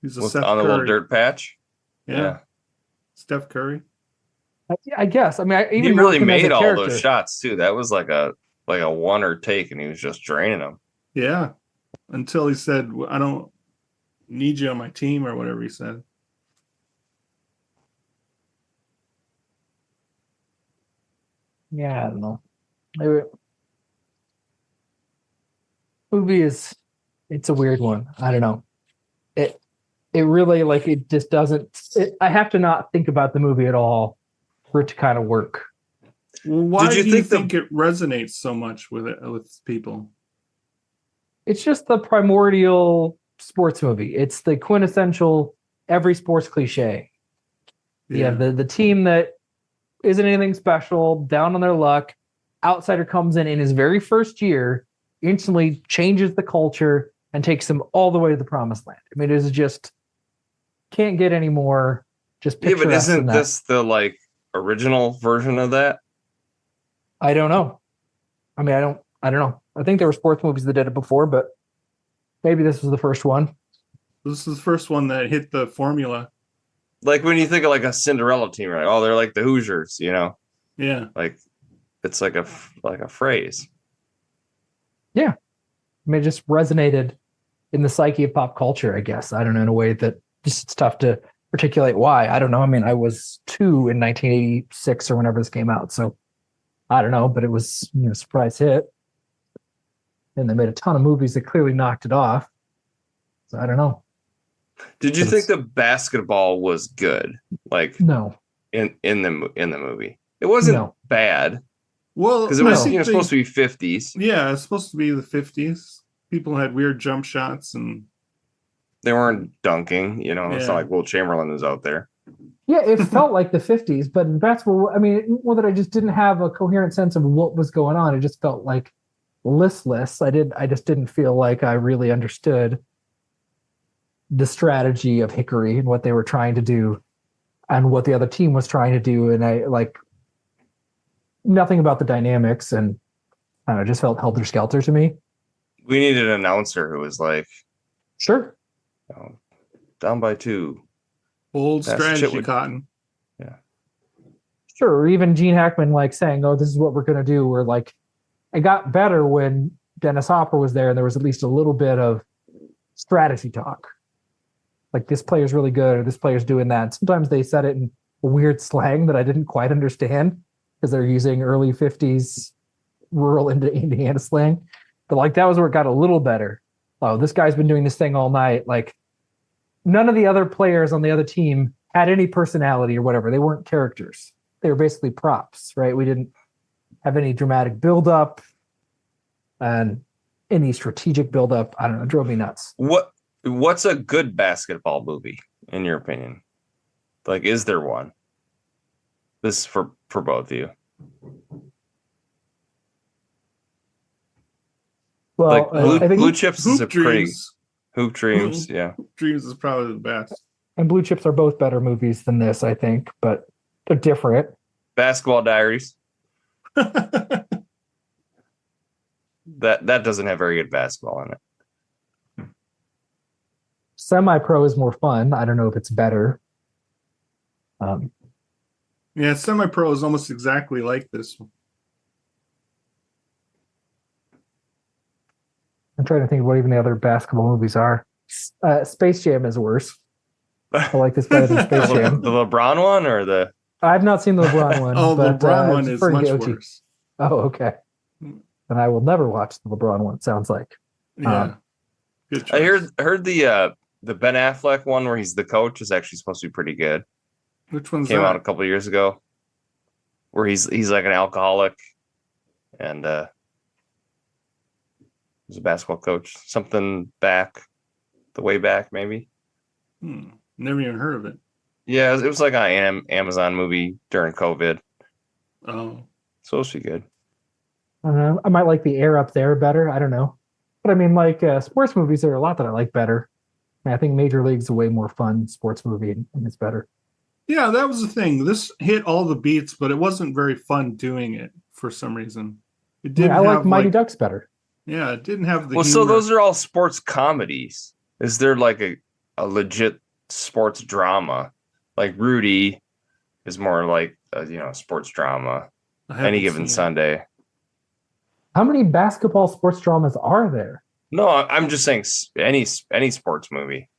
He's a Steph on Curry. The little dirt patch. Yeah. Steph Curry. I guess. I mean, he really made all those shots too. That was like a one-er take, and he was just draining them. Yeah, until he said, "I don't need you on my team," or whatever he said. Yeah, I don't know. Movie it's a weird one. I don't know. It really, like, it just doesn't. I have to not think about the movie at all for it to kind of work. Well, why do you think it resonates so much with people? It's just the primordial sports movie. It's the quintessential every sports cliche. Yeah, the team that isn't anything special, down on their luck, outsider comes in his very first year, instantly changes the culture and takes them all the way to the promised land. I mean, it is just can't get any more. Just picture. But isn't this the like original version of that? I don't know. I mean, I don't know. I think there were sports movies that did it before, but maybe this was the first one. This is the first one that hit the formula. Like when you think of like a Cinderella team, right? Oh, they're like the Hoosiers, you know? Yeah. Like it's like a phrase. Yeah. I mean, it just resonated in the psyche of pop culture, I guess. I don't know, in a way that just it's tough to articulate why. I don't know. I mean, I was 2 in 1986 or whenever this came out, so I don't know, but it was, a surprise hit. And they made a ton of movies that clearly knocked it off. So I don't know. Did you think the basketball was good? Like no. In the movie. It wasn't bad. Well, because it was supposed to be 50s. Yeah, it's supposed to be the 50s. People had weird jump shots and they weren't dunking, It's not like Will Chamberlain is out there. Yeah, it felt like the 50s, but that's where, I mean, more that I just didn't have a coherent sense of what was going on. It just felt like listless. I just didn't feel like I really understood the strategy of Hickory and what they were trying to do and what the other team was trying to do. And I like nothing about the dynamics, and I don't know, just felt helter-skelter to me. We needed an announcer who was like, sure, down by 2. Bold strategy, Cotton. Yeah. Sure. Or even Gene Hackman like saying, oh, this is what we're going to do. Or like, it got better when Dennis Hopper was there and there was at least a little bit of strategy talk. Like, this player's really good or this player's doing that. Sometimes they said it in a weird slang that I didn't quite understand because they're using early 50s rural Indiana slang. But like, that was where it got a little better. Oh, this guy's been doing this thing all night. Like, none of the other players on the other team had any personality or whatever. They weren't characters. They were basically props, right? We didn't have any dramatic buildup and any strategic buildup. I don't know. It drove me nuts. What's a good basketball movie, in your opinion? Like, is there one? This is for both of you. Well, like I think Blue Chips is a pretty... Hoop Dreams, yeah. Hoop Dreams is probably the best. And Blue Chips are both better movies than this, I think, but they're different. Basketball Diaries. That doesn't have very good basketball in it. Semi-pro is more fun. I don't know if it's better. Yeah, semi-pro is almost exactly like this one. I'm trying to think of what even the other basketball movies are. Space Jam is worse. I like this better than Space Jam. The LeBron one or the? I've not seen the LeBron one. Oh, the but, LeBron one it's is pretty much OG. worse. Oh, okay. Then I will never watch the LeBron one. It sounds like. Yeah. Good choice. I heard the Ben Affleck one where he's the coach is actually supposed to be pretty good. Which one's Came that? out a couple of years ago, where he's like an alcoholic, and he's a basketball coach. Something back, the way back maybe. Never even heard of it. Yeah, it was like an Amazon movie during COVID. Oh, Supposed to be good. I don't know. I might like The Air Up There better. I don't know. But I mean, like sports movies, there are a lot that I like better. And I think Major League's a way more fun sports movie, and it's better. yeah, that was the thing. This hit all the beats, but it wasn't very fun doing it for some reason. It didn't. I like have, Mighty Ducks better. Yeah, it didn't have the. Well, so humor. those are all sports comedies. Is there like a legit sports drama? Like Rudy is more like a, sports drama. Any given Sunday. How many basketball sports dramas are there? No, I'm just saying any sports movie,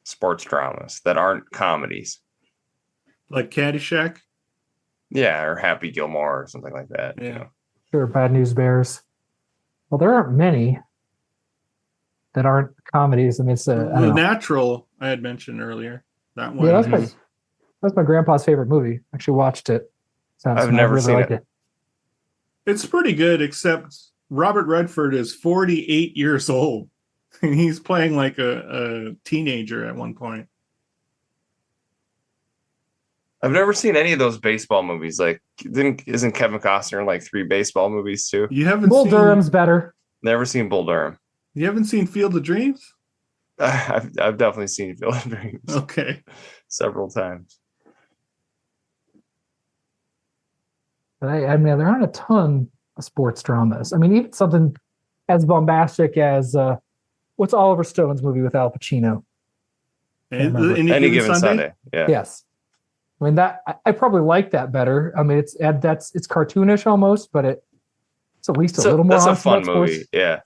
sports dramas that aren't comedies. Like Caddyshack. Yeah, or Happy Gilmore or something like that. Yeah. Sure, Bad News Bears. Well, there aren't many that aren't comedies. I mean, it's The Natural I had mentioned earlier. That one. Yeah, that's my grandpa's favorite movie. Actually watched it. I've never seen it. It's pretty good, except Robert Redford is 48 years old. And he's playing like a teenager at one point. I've never seen any of those baseball movies. Like, isn't Kevin Costner in like 3 baseball movies too? You haven't Bull seen Durham's better. Never seen Bull Durham. You haven't seen Field of Dreams? I've definitely seen Field of Dreams. Okay. Several times. But I mean, there aren't a ton of sports dramas. I mean, even something as bombastic as what's Oliver Stone's movie with Al Pacino? Any given Sunday. Yeah. Yes. I mean that I probably like that better. I mean, it's cartoonish almost, but it's at least a little more. That's a honest fun about movie. sports. Yeah.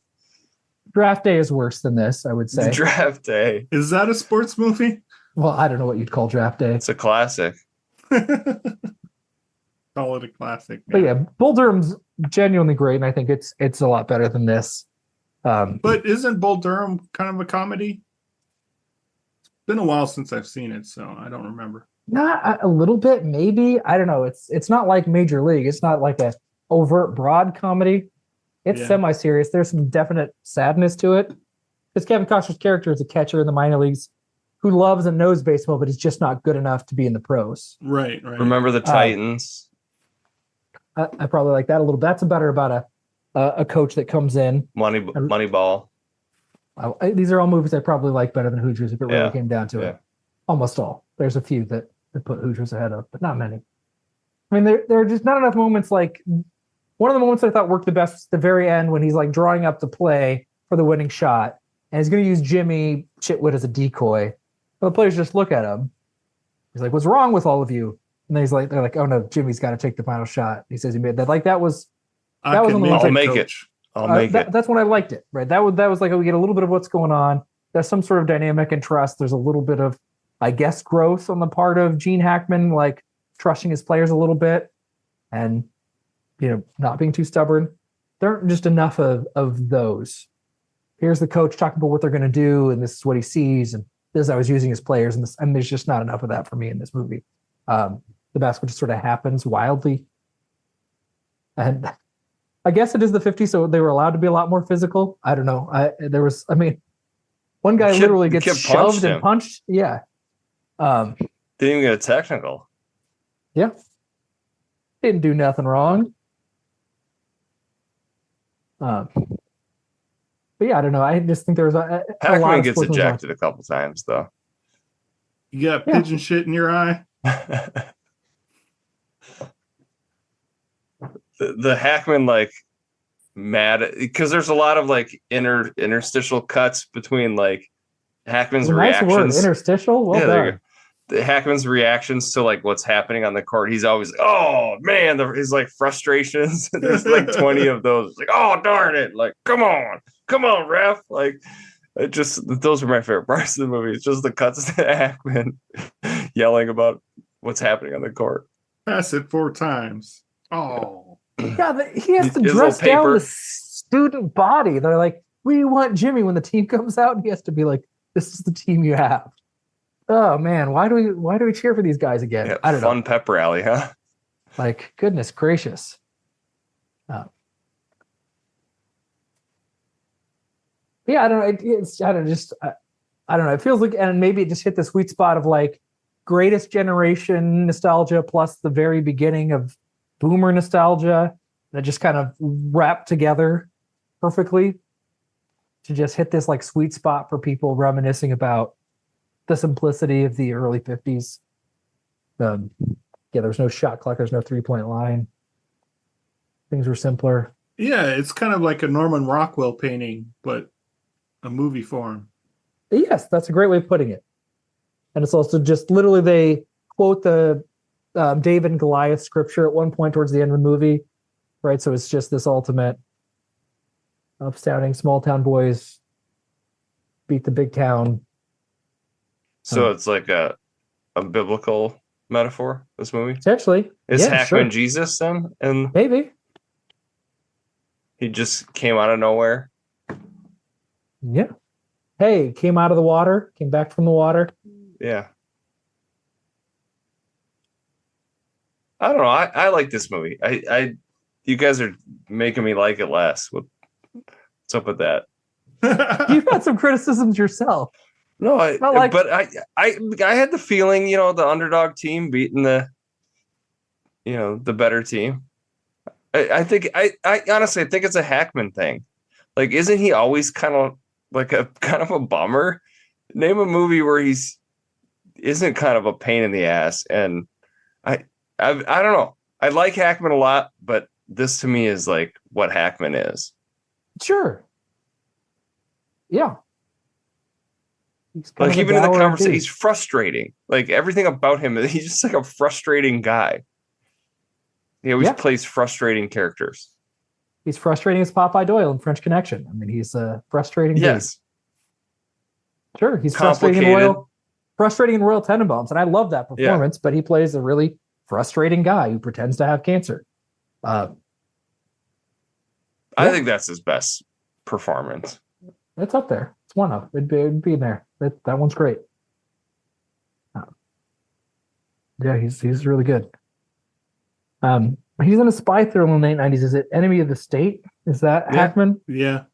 Draft Day is worse than this, I would say. Draft Day. Is that a sports movie? Well, I don't know what you'd call Draft Day. It's a classic. Call it a classic. But yeah, Bull Durham's genuinely great, and I think it's a lot better than this. But isn't Bull Durham kind of a comedy? It's been a while since I've seen it, so I don't remember. Not a little bit, maybe. I don't know. It's not like Major League. It's not like a overt broad comedy. It's semi-serious. There's some definite sadness to it. Because Kevin Costner's character is a catcher in the minor leagues who loves and knows baseball, but he's just not good enough to be in the pros. Right. Remember the Titans? I probably like that a little. That's better about a coach that comes in. Moneyball. These are all movies I probably like better than Hoosiers if it really came down to it. Almost all. There's a few that put Hoosiers ahead of, but not many. I mean, there are just not enough moments. Like one of the moments I thought worked the best was the very end when he's like drawing up the play for the winning shot, and he's going to use Jimmy Chitwood as a decoy. And the players just look at him. He's like, "What's wrong with all of you?" And then they're like, "Oh no, Jimmy's got to take the final shot." He says he made that. Like that was on the one I'll make it. I'll make it. That's when I liked it. Right. That was like we get a little bit of what's going on. There's some sort of dynamic and trust. There's a little bit of, I guess, growth on the part of Gene Hackman, like trusting his players a little bit, and not being too stubborn. There aren't just enough of those. Here's the coach talking about what they're going to do, and this is what he sees, and this is how he's using his players, and there's just not enough of that for me in this movie. The basketball just sort of happens wildly. And I guess it is the 50s, so they were allowed to be a lot more physical. I don't know. One guy literally gets shoved and punched. Yeah. Didn't even get a technical. Yeah. Didn't do nothing wrong. But yeah, I don't know. I just think there was a Hackman lot of gets ejected a couple times, though. You got pigeon shit in your eye? the Hackman like mad because there's a lot of like interstitial cuts between like Hackman's Nice word, reactions. interstitial. Well there you done. go. The Hackman's reactions to like what's happening on the court. He's always, oh man, his like frustrations. There's like 20 of those. It's like, oh darn it! Like, come on, ref! Like, it just those are my favorite parts of the movie. It's just the cuts to Hackman yelling about what's happening on the court. Pass it 4 times. Oh, Yeah, he has to His dress little down paper. the student body. They're like, we want Jimmy when the team comes out, and he has to be like, this is the team you have. Oh man, why do we cheer for these guys again? Yeah, I don't fun know. pep rally, huh? Like, goodness gracious. Yeah, I don't know. I don't know. It feels like, and maybe it just hit the sweet spot of like greatest generation nostalgia plus the very beginning of boomer nostalgia that just kind of wrapped together perfectly to just hit this like sweet spot for people reminiscing about the simplicity of the early 50s. Yeah, there's no shot clock, there's no 3-point line. Things were simpler. yeah, it's kind of like a Norman Rockwell painting, but a movie form. Yes, that's a great way of putting it. And it's also just literally they quote the David and Goliath scripture at one point towards the end of the movie, right? So it's just this ultimate astounding small town boys beat the big town. So it's like a biblical metaphor, this movie. Actually, Is yeah, Hackman sure. Jesus then? And Maybe. he just came out of nowhere. Yeah. Hey, came out of the water, came back from the water. Yeah. I don't know. I like this movie. You guys are making me like it less. What's up with that? You've had some criticisms yourself. No, like- but I had the feeling, the underdog team beating the better team. I think I honestly think it's a Hackman thing. Like, isn't he always kind of like a bummer? Name a movie where isn't kind of a pain in the ass. And I don't know. I like Hackman a lot, but this to me is like what Hackman is. Sure. Yeah. Like even in the conversation, he's frustrating. Like everything about him, he's just like a frustrating guy. He always plays frustrating characters. He's frustrating as Popeye Doyle in French Connection. I mean, he's a frustrating dude. Yes. Sure, he's Complicated. frustrating in Royal Tenenbaums, and I love that performance. But he plays a really frustrating guy who pretends to have cancer. I think that's his best performance. It's up there. It's one of. It'd be in there. That one's great. Yeah, he's really good. He's in a spy thriller in the late 90s. Is it Enemy of the State? Is that Hackman? Yeah.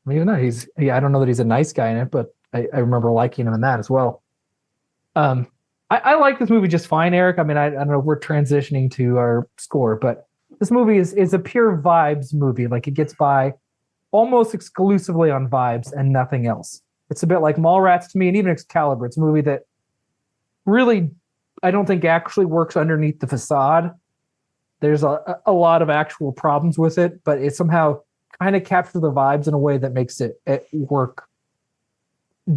Maybe not. I don't know that he's a nice guy in it, but I remember liking him in that as well. I like this movie just fine, Eric. I mean, I don't know if we're transitioning to our score, but this movie is a pure vibes movie. Like, it gets by almost exclusively on vibes and nothing else. It's a bit like Mallrats to me, and even Excalibur. It's a movie that really, I don't think actually works underneath the facade. There's a lot of actual problems with it, but it somehow kind of captures the vibes in a way that makes it work,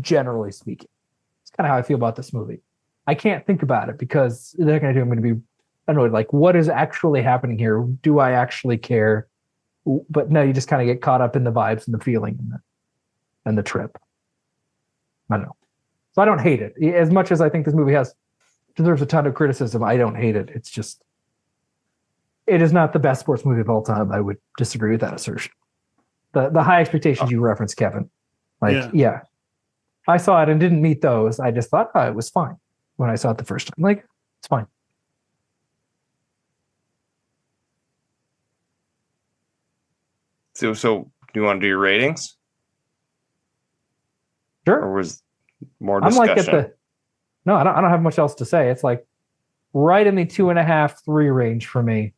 generally speaking. It's kind of how I feel about this movie. I can't think about it because they're going to do, I'm going to be annoyed. Like, what is actually happening here? Do I actually care? But no, you just kind of get caught up in the vibes and the feeling and the trip. I don't know. So I don't hate it. As much as I think this movie deserves a ton of criticism, I don't hate it. It's just, it is not the best sports movie of all time. I would disagree with that assertion. The high expectations you referenced, Kevin. Like, yeah. I saw it and didn't meet those. I just thought, it was fine when I saw it the first time. Like, it's fine. So do you want to do your ratings? Sure. Or was more I'm discussion? like no, I don't have much else to say. It's like right in the 2.5, 3 range for me.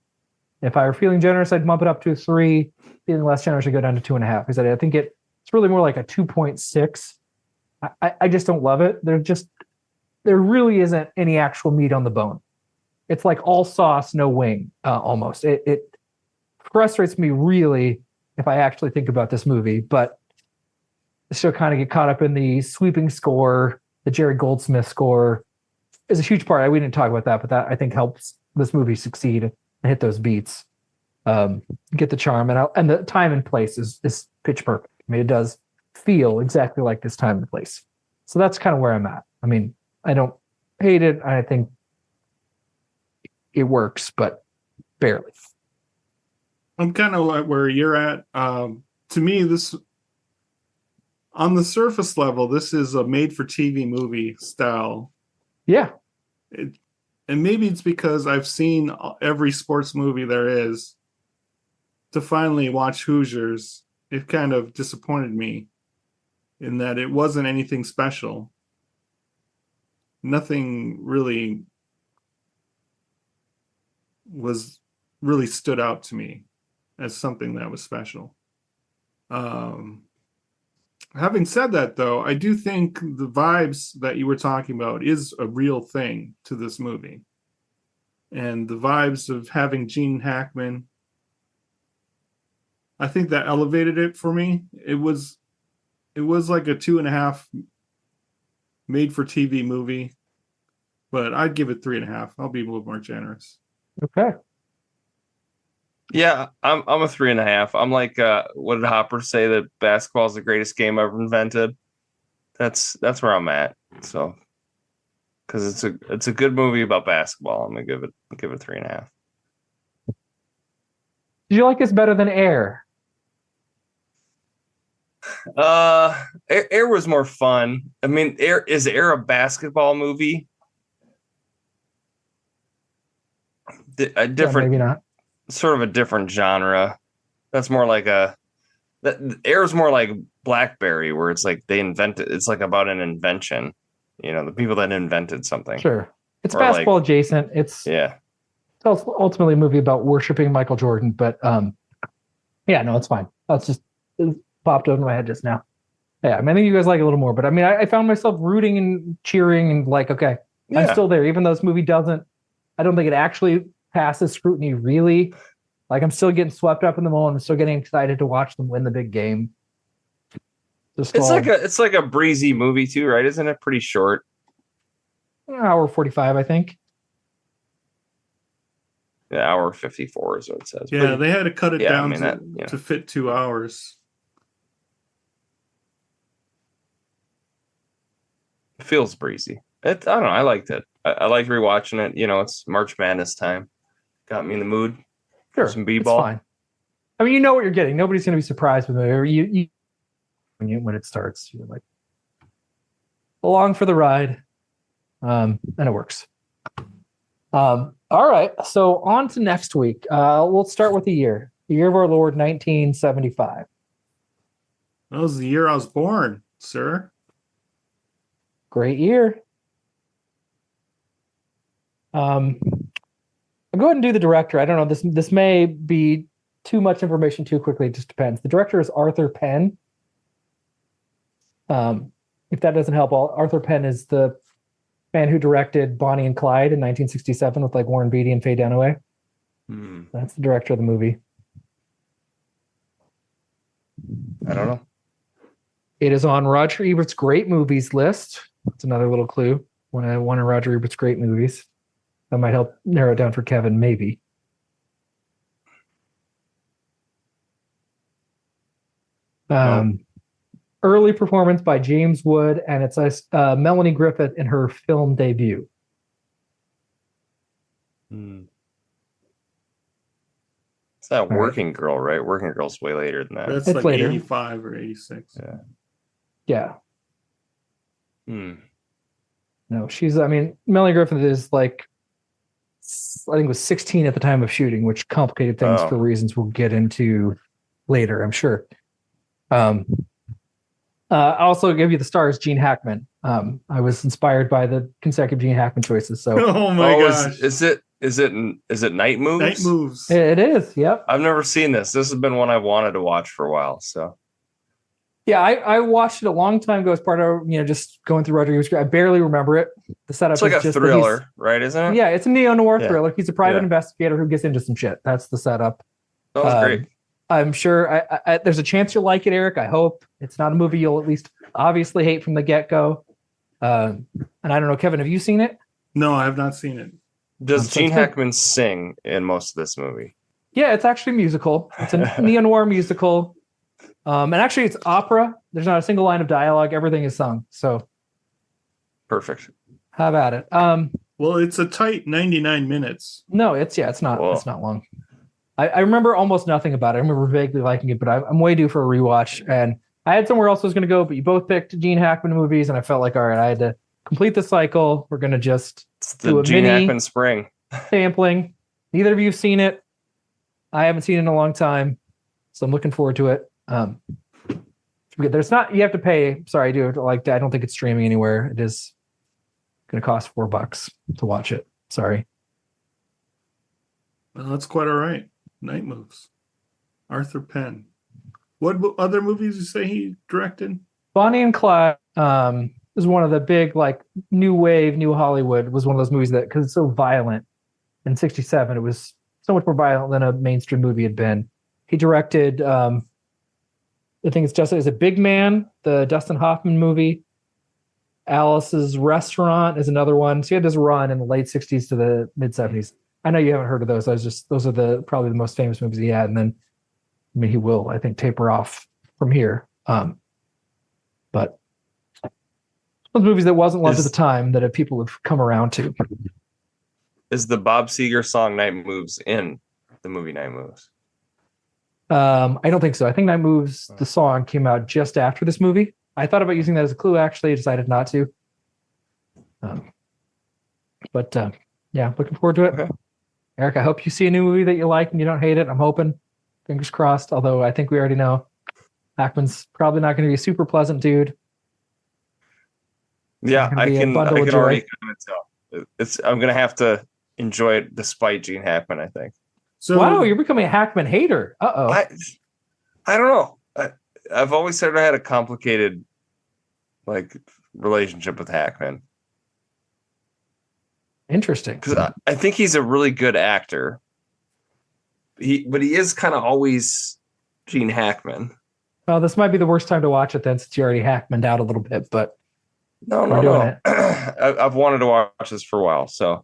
If I were feeling generous, I'd bump it up to a 3. Feeling less generous, I'd go down to 2.5. Because I think it's really more like a 2.6. I just don't love it. There really isn't any actual meat on the bone. It's like all sauce, no wing, almost. frustrates me really if I actually think about this movie, but I still kind of get caught up in the sweeping score. The Jerry Goldsmith score is a huge part. We didn't talk about that, but that I think helps this movie succeed and hit those beats. Get the charm, and the time and place is pitch perfect. I mean, it does feel exactly like this time and place. So that's kind of where I'm at. I mean, I don't hate it. I think it works, but barely. I'm kind of like where you're at. To me, this, on the surface level, this is a made-for-TV movie style. Yeah. And maybe it's because I've seen every sports movie there is. To finally watch Hoosiers, it kind of disappointed me in that it wasn't anything special. Nothing really stood out to me as something that was special. Having said that, though, I do think the vibes that you were talking about is a real thing to this movie. And the vibes of having Gene Hackman, I think that elevated it for me. It was like a 2.5 made for TV movie, but I'd give it 3.5. I'll be a little more generous. Okay. Yeah, I'm a 3.5. I'm like, what did Hopper say, that basketball is the greatest game ever invented? That's where I'm at. So, because it's a good movie about basketball, I'm gonna give it 3.5. Did you like this better than Air? Air was more fun. I mean, Air a basketball movie? A different, maybe not. Sort of a different genre. That's more like Air is more like BlackBerry, where it's like it's like about an invention. You know, the people that invented something. Sure, it's Or basketball adjacent. It's ultimately a movie about worshiping Michael Jordan, but yeah, no, it's fine. It popped over my head just now. Yeah, I mean, I think you guys like it a little more, but I mean, I found myself rooting and cheering and like, okay, I'm still there, even though this movie doesn't. I don't think it actually passes scrutiny, really. Like, I'm still getting swept up in the moment. I'm still getting excited to watch them win the big game. It's like a breezy movie too, right? Isn't it pretty short? Hour 45, I think. Yeah, hour 54 is what it says. Yeah, they had to cut it down to fit 2 hours. It feels breezy. I don't know. I liked it. I liked rewatching it. You know, it's March Madness time. Got me in the mood. Sure, some b-ball. It's fine. I mean, you know what you're getting. Nobody's going to be surprised with it. When it starts, you're like along for the ride, and it works. All right, so on to next week. We'll start with the year of our Lord, 1975. That was the year I was born, sir. Great year. I'll go ahead and do the director. I don't know. This may be too much information too quickly. It just depends. The director is Arthur Penn. If that doesn't help, Arthur Penn is the man who directed Bonnie and Clyde in 1967 with like Warren Beatty and Faye Dunaway. That's the director of the movie. I don't know. It is on Roger Ebert's great movies list. That's another little clue. One of Roger Ebert's great movies. That might help narrow it down for Kevin, maybe. Early performance by James Wood, and it's Melanie Griffith in her film debut. It's that Working Girl, right? Working Girl's way later than that. That's it's like later. 85 or 86. Yeah. No, Melanie Griffith is like, I think it was 16 at the time of shooting, which complicated things for reasons we'll get into later, I'm sure. I'll also give you the stars, Gene Hackman. I was inspired by the consecutive Gene Hackman choices. So, oh my gosh, is it Night Moves? Night Moves. It is. Yep. I've never seen this. This has been one I've wanted to watch for a while. So, yeah, I watched it a long time ago as part of just going through Roger Ebert's. I barely remember it. The setup it's like is a just thriller, right? Isn't it? Yeah, it's a neo-noir thriller. He's a private investigator who gets into some shit. That's the setup. That was great. I'm sure there's a chance you'll like it, Eric. I hope it's not a movie you'll at least obviously hate from the get-go. And I don't know, Kevin, have you seen it? No, I have not seen it. Does Gene Hackman sing in most of this movie? Yeah, it's actually a musical. It's a neo-noir musical. And actually it's opera. There's not a single line of dialogue. Everything is sung. So Perfect. how about it? Well, it's a tight 99 minutes. No, it's not. Whoa. It's not long. I remember almost nothing about it. I remember vaguely liking it, but I'm way due for a rewatch. And I had somewhere else I was going to go, but you both picked Gene Hackman movies, and I felt like, all right, I had to complete the cycle. We're going to just do a Gene mini Hackman spring. sampling. Neither of you have seen it. I haven't seen it in a long time, so I'm looking forward to it. There's not, you have to pay. Sorry, dude. Like, I don't think it's streaming anywhere. It is going to cost $4 to watch it. Sorry. Well, that's quite all right. Night Moves. Arthur Penn. What other movies you say he directed? Bonnie and Clyde is one of the big, like, new wave, new Hollywood. Was one of those movies that, because it's so violent. In '67, it was so much more violent than a mainstream movie had been. He directed, I think it's just as a Big Man, the Dustin Hoffman movie. Alice's Restaurant is another one. So he had this run in the late '60s to the mid '70s. I know you haven't heard of those. Those are probably the most famous movies he had, and then he will, I think, taper off from here. But those movies that wasn't loved at the time that people have come around to. Is the Bob Seger song "Night Moves" in the movie Night Moves? I don't think so. I think Night Moves, the song, came out just after this movie. I thought about using that as a clue. Actually, I decided not to. But yeah, looking forward to it. Okay. Eric, I hope you see a new movie that you like and you don't hate it. I'm hoping. Fingers crossed. Although I think we already know Hackman's probably not going to be a super pleasant dude. Yeah, I can bundle of already joy. kind of tell. I'm going to have to enjoy it despite Gene Hackman, I think. So, Wow, you're becoming a Hackman hater. Uh-oh. I don't know. I've always said I had a complicated relationship with Hackman. Interesting. Because I think he's a really good actor. But he is kind of always Gene Hackman. Well, this might be the worst time to watch it then, since you already Hackmaned out a little bit. But No. I've wanted to watch this for a while, so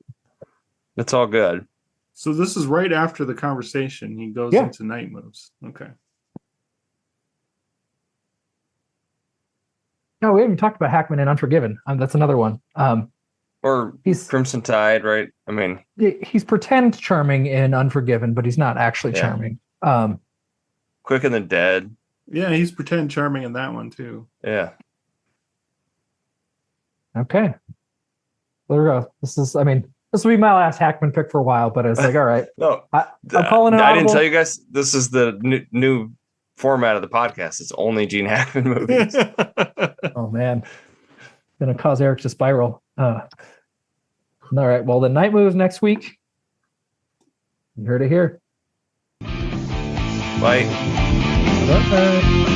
it's all good. So this is right after the conversation. He goes into Night Moves. Okay. No, we haven't talked about Hackman in Unforgiven. That's another one. Or he's Crimson Tide, right? I mean, he's pretend charming in Unforgiven, but he's not actually charming. Quick and the Dead. Yeah, he's pretend charming in that one too. Yeah. Okay. There we go. This will be my last Hackman pick for a while, but I was like, all right. No, I'm calling it I didn't audible. tell you guys. This is the new format of the podcast. It's only Gene Hackman movies. Oh man, gonna cause Eric to spiral. All right. Well, the Night Moves next week. You heard it here. Bye. Bye.